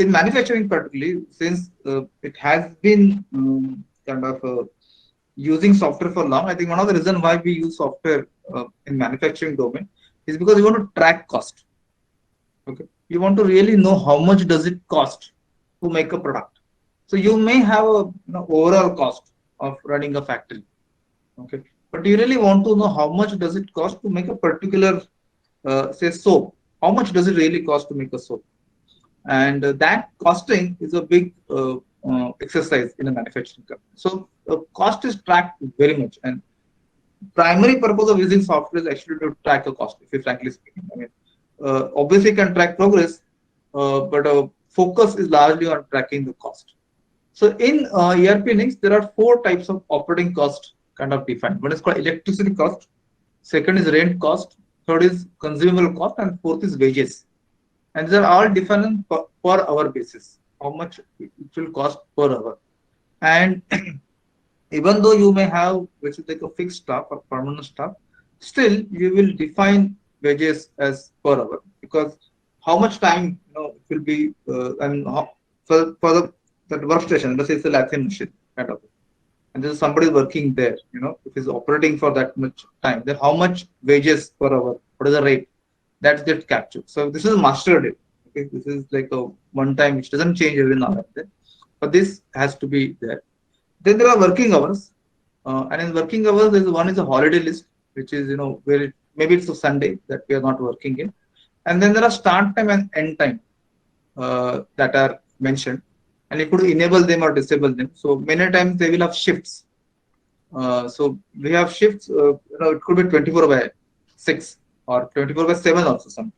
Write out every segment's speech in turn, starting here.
in manufacturing particularly, since it has been kind of using software for long, I think one of the reasons why we use software in manufacturing domain is because you want to track cost. Okay, you want to really know how much does it cost to make a product. So you may have a overall cost of running a factory. Okay, but you really want to know how much does it cost to make a particular say soap. How much does it really cost to make a soap? And that costing is a big exercise in a manufacturing company. So cost is tracked very much, and primary purpose of using software is actually to track a cost. If you frankly speaking, I mean, obviously you can track progress, but focus is largely on tracking the cost. So in ERP links, there are four types of operating cost kind of defined. One is called electricity cost, second is rent cost, third is consumable cost, and fourth is wages. And these are all different per hour basis. How much it will cost per hour. And even though you may have, which is like a fixed staff or permanent staff, still you will define wages as per hour, because how much time it will be and how, for the that workstation, let's say it's a lathing machine kind of, and there's somebody working there, if he's operating for that much time, then how much wages per hour, what is the rate that gets captured. So this is master data. Okay, this is like a one time which doesn't change every now and then, but this has to be there. Then there are working hours, and in working hours, there's one is a holiday list, which is where maybe it's a Sunday that we are not working in, and then there are start time and end time that are mentioned, and you could enable them or disable them. So many times they will have shifts. So we have shifts. It could be 24 by 6 or 24 by 7 also sometimes.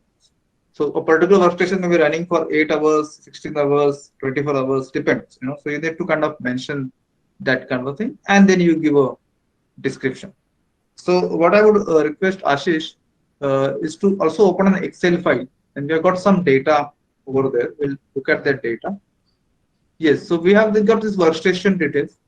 So a particular workstation may be running for 8 hours, 16 hours, 24 hours, depends. So you need to kind of mention that kind of thing, and then you give a description. So what I would request Ashish is to also open an Excel file, and we have got some data over there. We'll look at that data. Yes, so we have got this workstation details.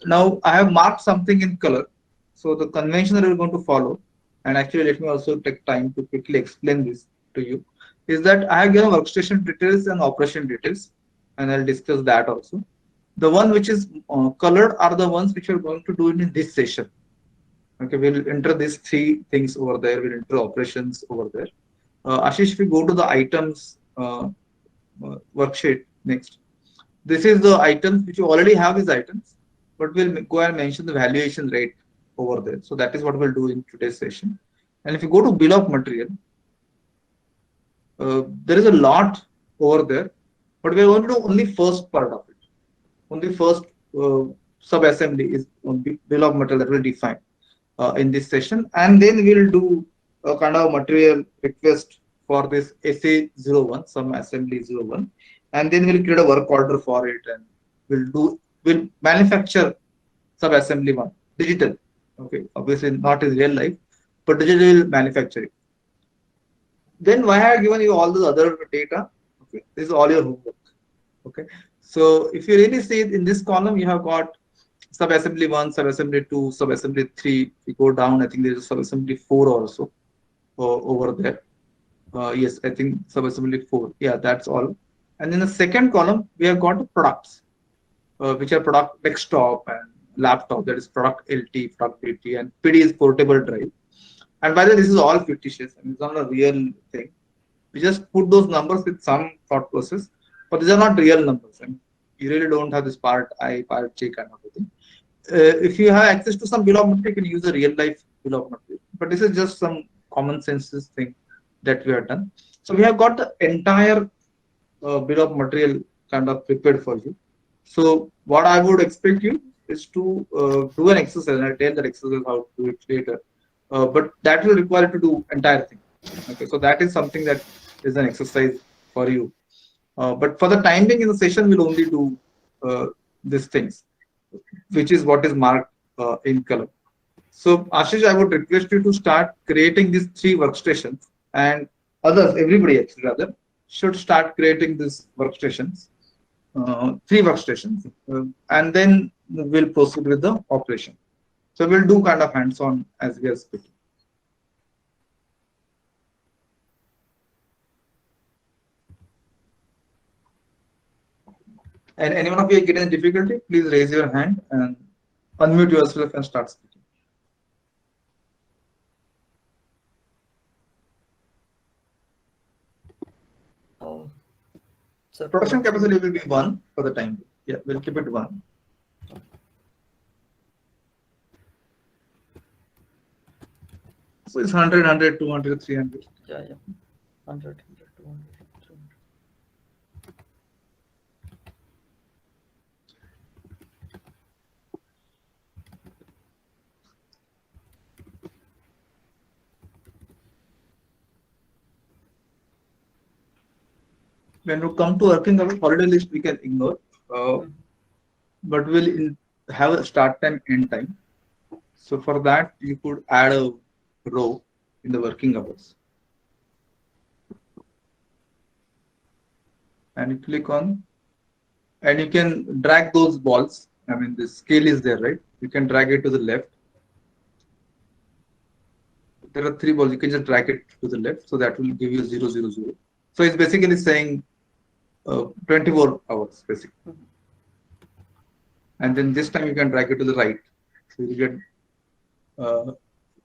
Now I have marked something in color. So the convention that we're going to follow, and actually let me also take time to quickly explain this to you, is that I have given workstation details and operation details, and I'll discuss that also. The one which is colored are the ones which we're going to do in this session. Okay, we'll enter these three things over there. We'll enter operations over there. Ashish, if we go to the items worksheet next. This is the items which you already have these items, but we'll go and mention the valuation rate over there. So that is what we'll do in today's session. And if you go to bill of material, there is a lot over there, but we're going to do only first part of it. Only first sub-assembly is on bill of material that will define in this session, and then we'll do a kind of material request for this SA01, some assembly 01, and then we'll create a work order for it, and we'll manufacture sub-assembly one digital. Okay, obviously not in real life, but digital manufacturing. Then why I have given you all the other data? Okay, this is all your homework. Okay, so if you really see it in this column, you have got sub-assembly 1, sub-assembly 2, sub-assembly 3. If you go down, I think there is sub-assembly 4 also over there. Yes, I think sub-assembly 4. Yeah, that's all. And in the second column, we have got the products, which are product desktop and laptop. That is product LT, product PT, and PD is portable drive. And by the way, this is all fictitious, and it's not a real thing. We just put those numbers with some thought process, but these are not real numbers. I mean, you really don't have this part I, part J kind of thing. If you have access to some bill of material, you can use a real life bill of material. But this is just some common sense thing that we have done. So we have got the entire bill of material kind of prepared for you. So what I would expect you is to do an exercise, and I'll tell that exercise how to do it later. But that will require you to do entire thing. Okay, so that is something that is an exercise for you. But for the time being in the session, we'll only do these things, which is what is marked in color. So Ashish, I would request you to start creating these three workstations, and others, everybody actually rather, should start creating these workstations, three workstations, and then we'll proceed with the operation. So we'll do kind of hands-on as we are speaking. And anyone of you getting a difficulty, please raise your hand and unmute yourself and start speaking. Oh, so Production capacity will be 1 for the time. Yeah, we'll keep it 1. So it's 100, 200, 300. Yeah, yeah. 100, 200, 300. When we come to working hours, holiday list we can ignore. But have a start time, end time. So for that, you could add a row in the working hours. And you click on, and you can drag those balls. I mean, the scale is there, right? You can drag it to the left. There are 3 balls. You can just drag it to the left. So that will give you 0, 0, 0. So it's basically saying 24 hours, basically. And then this time you can drag it to the right. So you get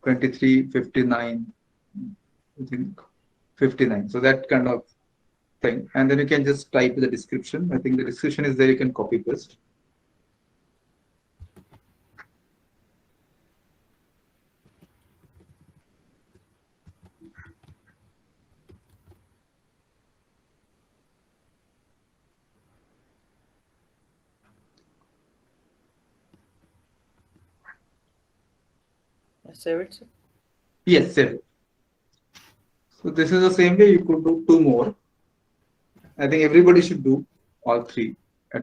23, 59, I think 59. So that kind of thing. And then you can just type the description. I think the description is there. You can copy paste. Save it, sir. Yes, save it. So this is the same way you could do 2 more. I think everybody should do all 3.